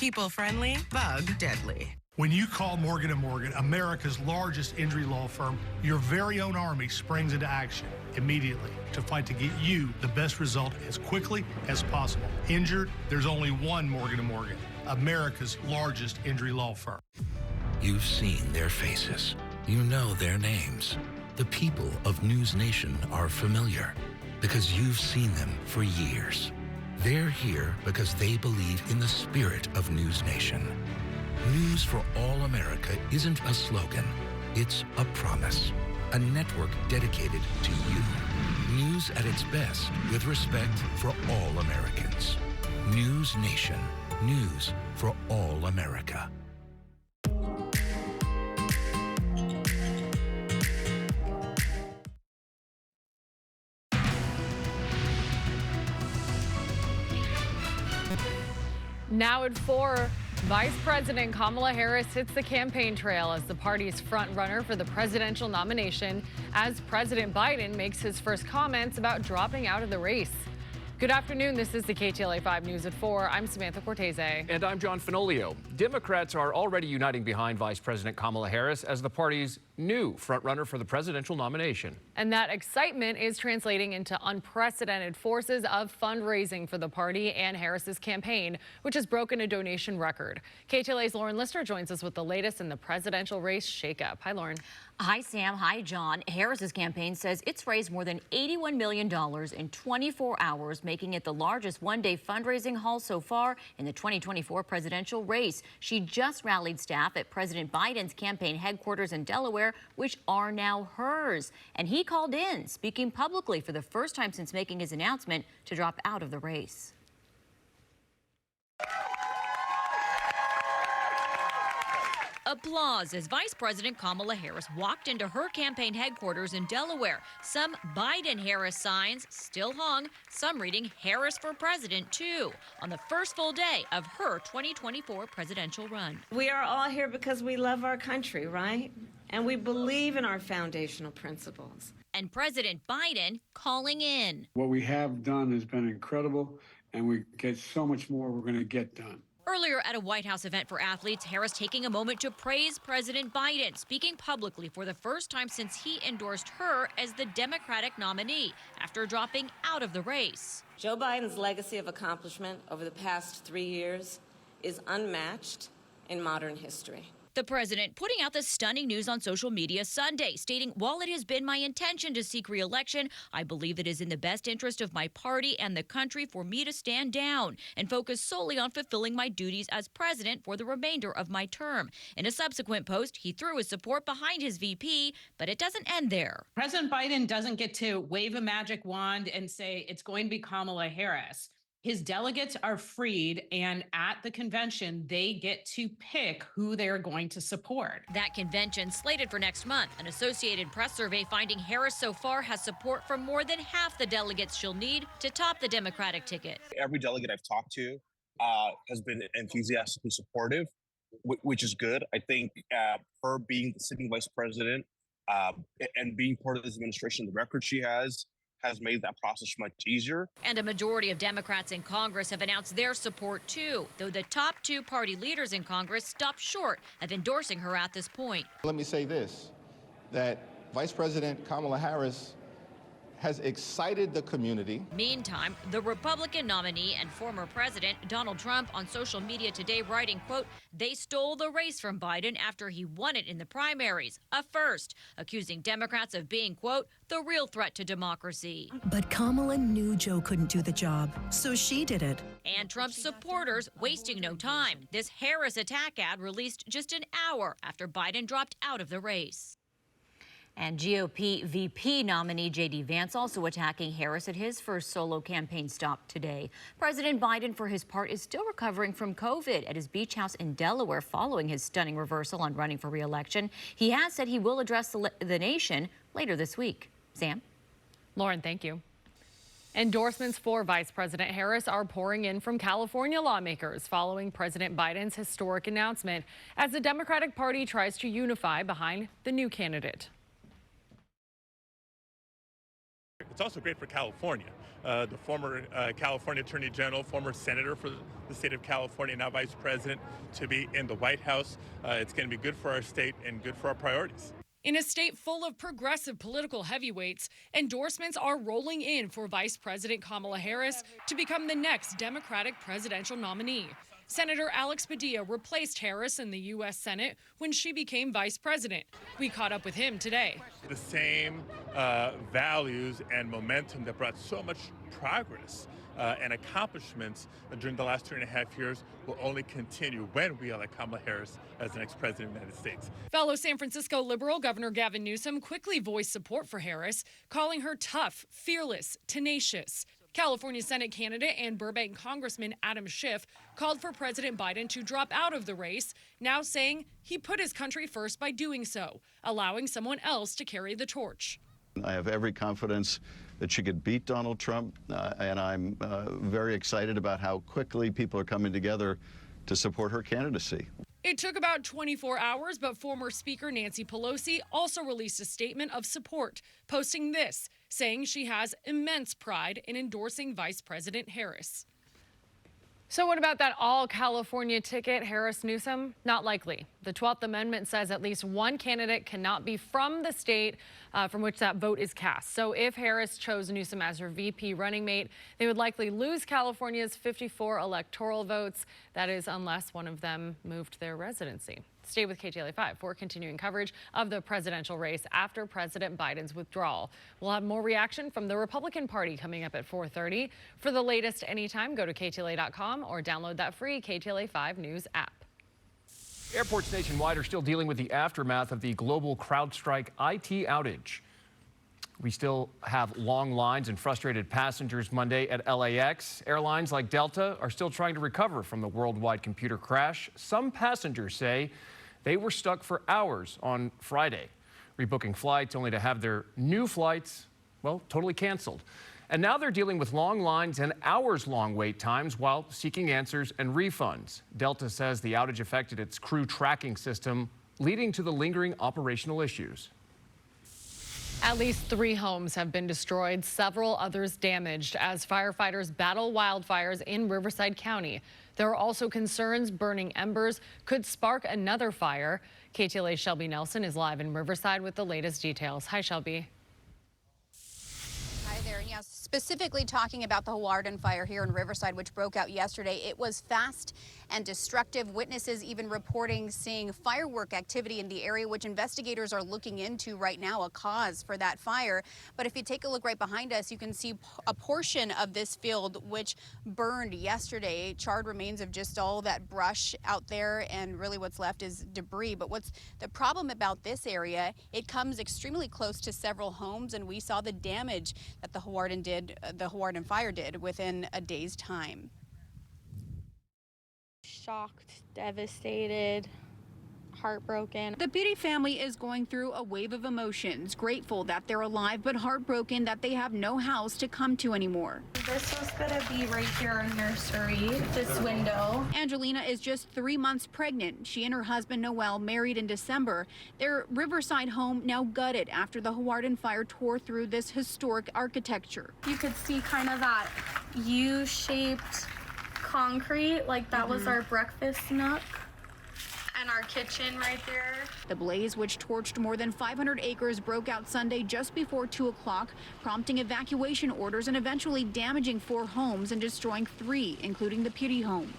People friendly, bug deadly. When you call Morgan & Morgan, America's largest injury law firm, your very own army springs into action immediately to fight to get you the best result as quickly as possible. Injured, there's only one Morgan & Morgan, America's largest injury law firm. You've seen their faces. You know their names. The people of News Nation are familiar because you've seen them for years. They're here because they believe in the spirit of News Nation. News for All America isn't a slogan, it's a promise. A network dedicated to you. News at its best with respect for all Americans. News Nation. News for all America. Now at 4, Vice President Kamala Harris hits the campaign trail as the party's front runner for the presidential nomination as President Biden makes his first comments about dropping out of the race. Good afternoon. This is the KTLA 5 News at 4. I'm Samantha Cortese. And I'm John Finolio. Democrats are already uniting behind Vice President Kamala Harris as the party's new frontrunner for the presidential nomination. And that excitement is translating into unprecedented forces of fundraising for the party and Harris's campaign, which has broken a donation record. KTLA's Lauren Lister joins us with the latest in the presidential race shakeup. Hi, Lauren. Hi, Sam. Hi, John. Harris's campaign says it's raised more than $81 million in 24 hours, making it the largest one-day fundraising haul so far in the 2024 presidential race. She just rallied staff at President Biden's campaign headquarters in Delaware, which are now hers. And he called in, speaking publicly for the first time since making his announcement to drop out of the race. Applause as Vice President Kamala Harris walked into her campaign headquarters in Delaware. Some Biden-Harris signs still hung, some reading Harris for President, too, on the first full day of her 2024 presidential run. We are all here because we love our country, right? And we believe in our foundational principles. And President Biden calling in. What we have done has been incredible, and we get so much more we're going to get done. Earlier at a White House event for athletes, Harris taking a moment to praise President Biden, speaking publicly for the first time since he endorsed her as the Democratic nominee after dropping out of the race. Joe Biden's legacy of accomplishment over the past 3 years is unmatched in modern history. The president putting out the stunning news on social media Sunday, stating, while it has been my intention to seek re-election, I believe it is in the best interest of my party and the country for me to stand down and focus solely on fulfilling my duties as president for the remainder of my term. In a subsequent post, he threw his support behind his VP, but it doesn't end there. President Biden doesn't get to wave a magic wand and say it's going to be Kamala Harris. His delegates are freed, and at the convention, they get to pick who they're going to support. That convention slated for next month. An Associated Press survey finding Harris so far has support from more than half the delegates she'll need to top the Democratic ticket. Every delegate I've talked to has been enthusiastically supportive, which is good. I think her being the sitting vice president and being part of this administration, the record she has made that process much easier. And a majority of Democrats in Congress have announced their support, too, though the top two party leaders in Congress stopped short of endorsing her at this point. Let me say this, that Vice President Kamala Harris has excited the community. Meantime, the Republican nominee and former president Donald Trump on social media today writing, quote, they stole the race from Biden after he won it in the primaries, a first, accusing Democrats of being, quote, the real threat to democracy. But Kamala knew Joe couldn't do the job, so she did it. And Trump's supporters wasting no time. This Harris attack ad released just an hour after Biden dropped out of the race. And GOP VP nominee J.D. Vance also attacking Harris at his first solo campaign stop today. President Biden, for his part, is still recovering from COVID at his beach house in Delaware following his stunning reversal on running for re-election. He has said he will address the nation later this week. Sam? Lauren, thank you. Endorsements for Vice President Harris are pouring in from California lawmakers following President Biden's historic announcement as the Democratic Party tries to unify behind the new candidate. It's also great for California. the former California Attorney General, former senator for the state of California, now vice president, to be in the White House. It's going to be good for our state and good for our priorities. In a state full of progressive political heavyweights, endorsements are rolling in for Vice President Kamala Harris to become the next Democratic presidential nominee. Senator Alex Padilla replaced Harris in the U.S. Senate when she became vice president. We caught up with him today. The same values and momentum that brought so much progress and accomplishments during the last 2.5 years will only continue when we elect Kamala Harris as the next president of the United States. Fellow San Francisco liberal Governor Gavin Newsom quickly voiced support for Harris, calling her tough, fearless, tenacious. California Senate candidate and Burbank Congressman Adam Schiff called for President Biden to drop out of the race, now saying he put his country first by doing so, allowing someone else to carry the torch. I have every confidence that she could beat Donald Trump, and I'm very excited about how quickly people are coming together to support her candidacy. It took about 24 hours, but former Speaker Nancy Pelosi also released a statement of support, posting this, saying she has immense pride in endorsing Vice President Harris. So what about that all-California ticket, Harris-Newsom? Not likely. The 12th Amendment says at least one candidate cannot be from the state from which that vote is cast. So if Harris chose Newsom as her VP running mate, they would likely lose California's 54 electoral votes. That is, unless one of them moved their residency. Stay with KTLA 5 for continuing coverage of the presidential race after President Biden's withdrawal. We'll have more reaction from the Republican Party coming up at 4:30. For the latest anytime, go to KTLA.com or download that free KTLA 5 News app. Airports nationwide are still dealing with the aftermath of the global CrowdStrike IT outage. We still have long lines and frustrated passengers Monday at LAX. Airlines like Delta are still trying to recover from the worldwide computer crash. Some passengers say they were stuck for hours on Friday, rebooking flights only to have their new flights, well, totally canceled. And now they're dealing with long lines and hours-long wait times while seeking answers and refunds. Delta says the outage affected its crew tracking system, leading to the lingering operational issues. At least 3 homes have been destroyed, several others damaged as firefighters battle wildfires in Riverside County. There are also concerns burning embers could spark another fire. KTLA's Shelby Nelson is live in Riverside with the latest details. Hi, Shelby. Hi there. Yes, specifically talking about the Hawarden fire here in Riverside, which broke out yesterday. It was fast and destructive. Witnesses even reporting seeing firework activity in the area, which investigators are looking into right now, a cause for that fire. But if you take a look right behind us, you can see a portion of this field which burned yesterday. Charred remains of just all that brush out there, and really what's left is debris. But what's the problem about this area, it comes extremely close to several homes, and we saw the damage that the Hawarden fire did within a day's time. Shocked, devastated, heartbroken. The Beatty family is going through a wave of emotions, grateful that they're alive, but heartbroken that they have no house to come to anymore. This was gonna be right here in nursery, this window. Angelina is just 3 months pregnant. She and her husband Noel married in December. Their Riverside home now gutted after the Hawarden fire tore through this historic architecture. You could see kind of that U-shaped concrete, like that was our breakfast nook. And our kitchen right there. The blaze, which torched more than 500 acres, broke out Sunday just before 2 o'clock, prompting evacuation orders and eventually damaging 4 homes and destroying 3, including the Piri home.